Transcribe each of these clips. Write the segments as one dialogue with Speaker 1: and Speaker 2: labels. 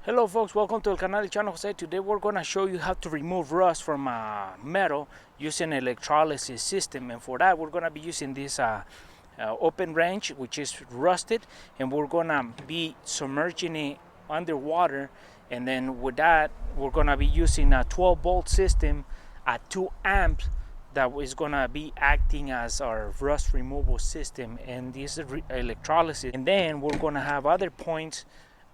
Speaker 1: Hello folks, welcome to El Canal de Chano Jose. Today we're going to show you how to remove rust from metal using an electrolysis system, and for that we're going to be using this open wrench which is rusted, and we're going to be submerging it underwater, and then with that we're going to be using a 12-volt system at 2 amps that is going to be acting as our rust removal system and this electrolysis. And then we're going to have other points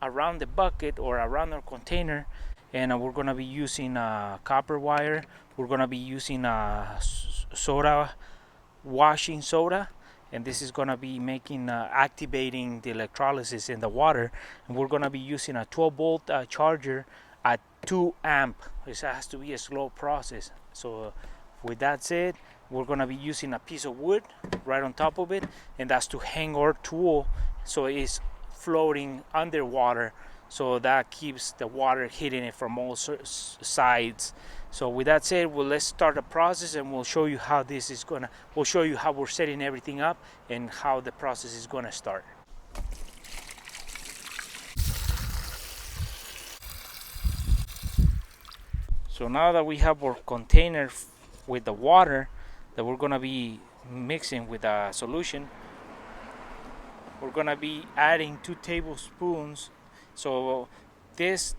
Speaker 1: around the bucket or around our container, and we're going to be using copper wire. We're going to be using soda, washing soda, and this is going to be making activating the electrolysis in the water. And we're going to be using a 12-volt charger at 2 amp. This has to be a slow process. So with that said, we're going to be using a piece of wood right on top of it, and that's to hang our tool so it's floating underwater, so that keeps the water hitting it from all sides. So with that said, let's start the process, and we'll show you how we'll show you how we're setting everything up and how the process is gonna start. So now that we have our container with the water that we're gonna be mixing with a solution, we're gonna be adding 2 tablespoons. So this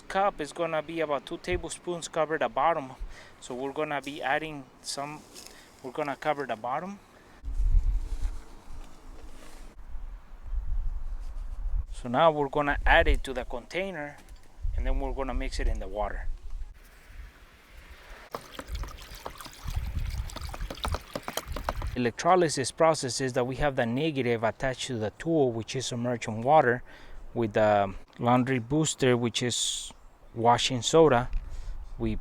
Speaker 1: cup is gonna be about 2 tablespoons cover the bottom. So we're gonna be adding some. We're gonna cover the bottom. So now we're gonna add it to the container, and then we're gonna mix it in the water. Electrolysis process is that we have the negative attached to the tool, which is submerged in water, with the laundry booster, which is washing soda. We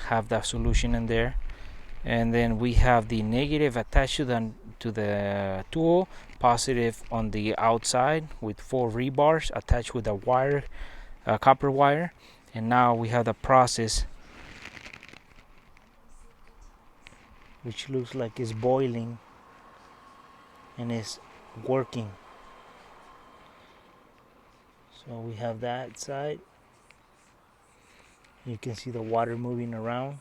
Speaker 1: have the solution in there, and then we have the negative attached to the tool, positive on the outside with 4 rebars attached with a wire, copper wire. And now we have the process, which looks like it's boiling and it's working. So we have that side. You can see the water moving around.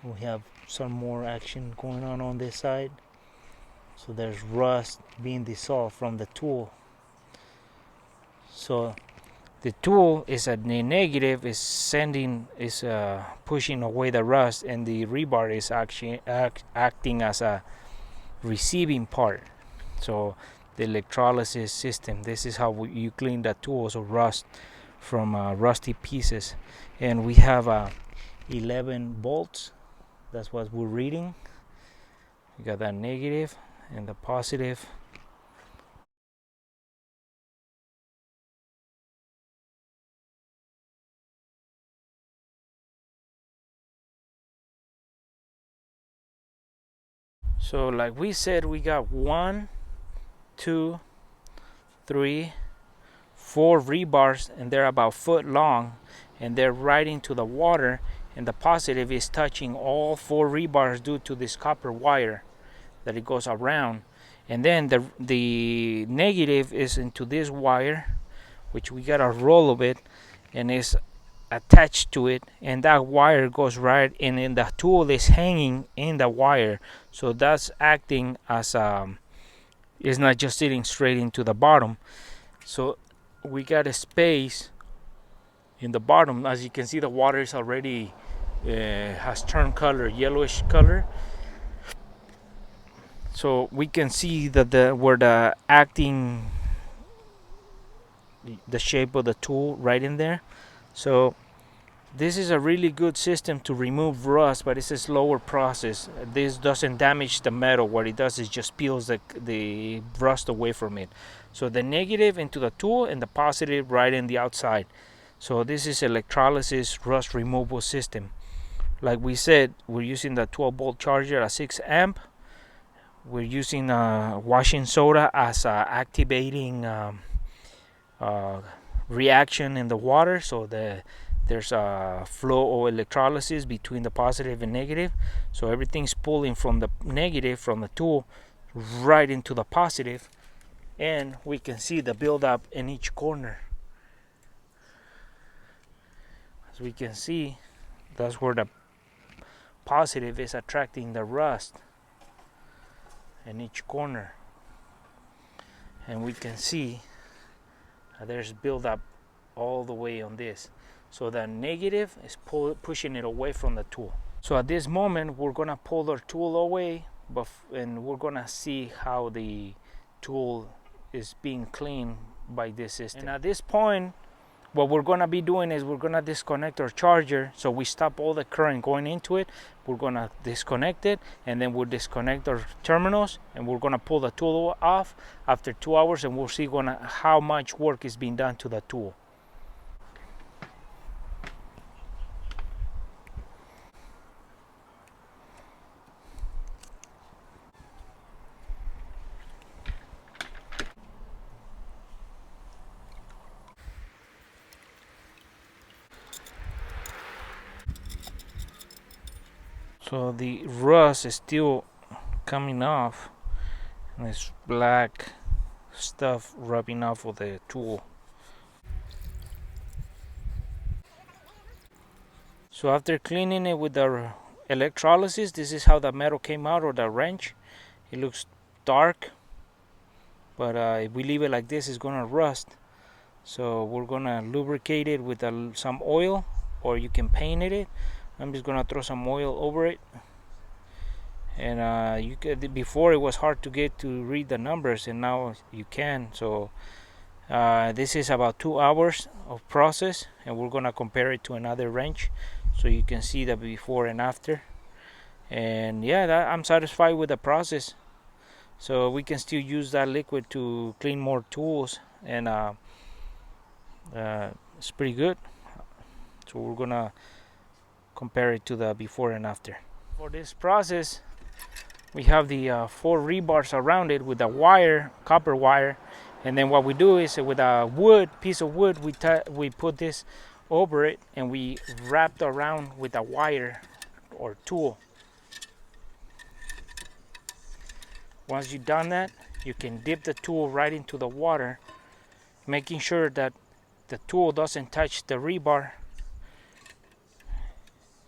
Speaker 1: We have some more action going on this side. So there's rust being dissolved from the tool. So the tool is at the negative, is pushing away the rust, and the rebar is actually acting as a receiving part. So the electrolysis system, this is how you clean the tools of rust from rusty pieces. And we have 11 volts. That's what we're reading. We got that negative and the positive. So like we said, we got 1, 2, 3, 4 rebars, and they're about foot long, and they're right into the water, and the positive is touching all 4 rebars due to this copper wire that it goes around. And then the negative is into this wire, which we got a roll of it, and is attached to it, and that wire goes right in, and the tool is hanging in the wire. So that's acting as it's not just sitting straight into the bottom. So we got a space in the bottom. As you can see, the water is already has turned color, yellowish color. So we can see that where the acting, the shape of the tool right in there. So this is a really good system to remove rust, but it's a slower process. This doesn't damage the metal. What it does is just peels the rust away from it. So the negative into the tool and the positive right in the outside. So this is electrolysis rust removal system. Like we said, we're using the 12-volt charger at 6 amp. We're using washing soda as activating reaction in the water. So there's a flow of electrolysis between the positive and negative. So everything's pulling from the negative from the tool right into the positive, and we can see the buildup in each corner. As we can see, that's where the positive is attracting the rust in each corner, and we can see there's buildup all the way on this, so the negative is pushing it away from the tool. So at this moment we're gonna pull our tool away, and we're gonna see how the tool is being cleaned by this system. And at this point, what we're gonna be doing is we're gonna disconnect our charger, so we stop all the current going into it. We're gonna disconnect it, and then we'll disconnect our terminals, and we're gonna pull the tool off after 2 hours, and we'll see how much work is being done to the tool. So the rust is still coming off, and this black stuff rubbing off of the tool. So after cleaning it with our electrolysis, this is how the metal came out, or the wrench. It looks dark, but if we leave it like this, it's gonna rust. So we're gonna lubricate it with some oil, or you can paint it. I'm just gonna throw some oil over it, and before it was hard to get to read the numbers, and now you can. So this is about 2 hours of process, and we're gonna compare it to another wrench so you can see the before and after. And yeah, I'm satisfied with the process. So we can still use that liquid to clean more tools, and it's pretty good. So we're gonna compare it to the before and after. For this process, we have the 4 rebars around it with a wire, copper wire, and then what we do is with a piece of wood, we put this over it, and we wrap it around with a wire or tool. Once you've done that, you can dip the tool right into the water, making sure that the tool doesn't touch the rebar.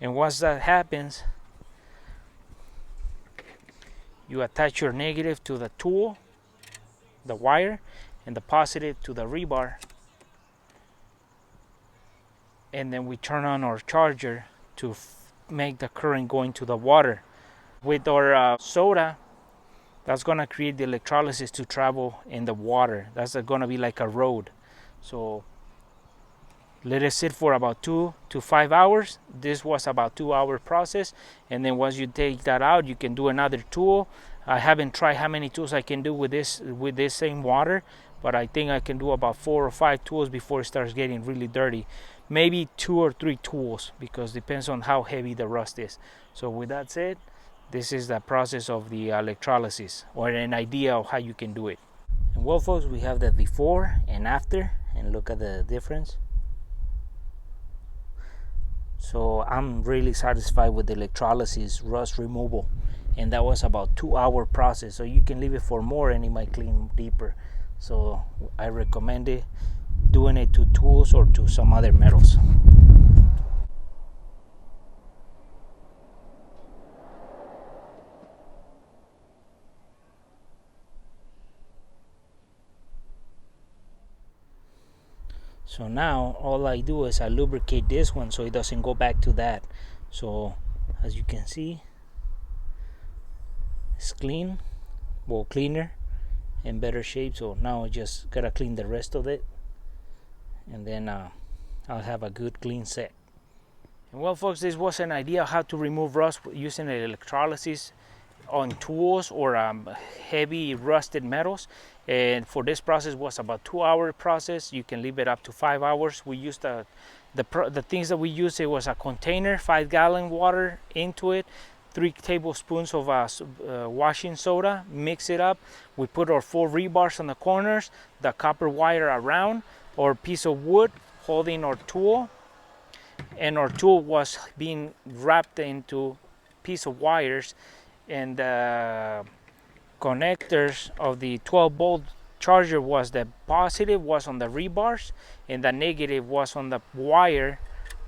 Speaker 1: And once that happens, you attach your negative to the tool, the wire, and the positive to the rebar. And then we turn on our charger to make the current go into the water. With our soda, that's gonna create the electrolysis to travel in the water. That's gonna be like a road. So let it sit for about 2 to 5 hours. This was about 2-hour process, and then once you take that out, you can do another tool. I haven't tried how many tools I can do with this same water, but I think I can do about 4 or 5 tools before it starts getting really dirty. Maybe 2 or 3 tools, because it depends on how heavy the rust is. So with that said, this is the process of the electrolysis, or an idea of how you can do it. And well, folks, we have the before and after, and look at the difference. So I'm really satisfied with the electrolysis rust removal, and that was about 2-hour process. So you can leave it for more, and it might clean deeper. So I recommend it, doing it to tools or to some other metals. So now all I do is I lubricate this one so it doesn't go back to that. So as you can see, it's clean, well, cleaner, in better shape. So now I just gotta clean the rest of it, and then I'll have a good clean set. And well, folks, this was an idea how to remove rust using electrolysis on tools or heavy rusted metals. And for this process was about 2-hour process. You can leave it up to 5 hours. We used the things that we used. It was a container, 5-gallon water into it, 3 tablespoons of washing soda, mix it up. We put our 4 rebars on the corners, the copper wire around, or piece of wood holding our tool, and our tool was being wrapped into piece of wires, and the connectors of the 12-volt charger was the positive was on the rebars, and the negative was on the wire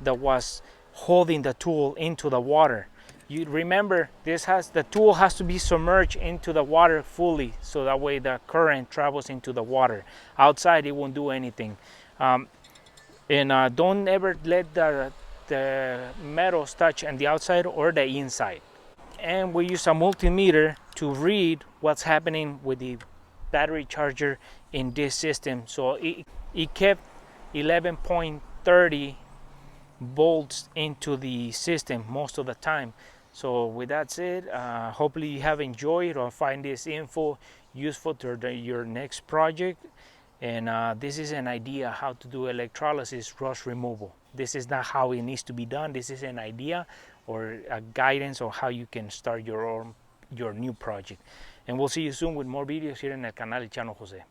Speaker 1: that was holding the tool into the water. You remember, the tool has to be submerged into the water fully, so that way the current travels into the water. Outside it won't do anything. And don't ever let the metals touch on the outside or the inside. And we use a multimeter to read what's happening with the battery charger in this system. So it kept 11.30 volts into the system most of the time. So with that said, hopefully you have enjoyed or find this info useful to your next project. And this is an idea how to do electrolysis rust removal. This is not how it needs to be done. This is an idea or a guidance on how you can start your new project. And we'll see you soon with more videos here in el canal Chano Jose.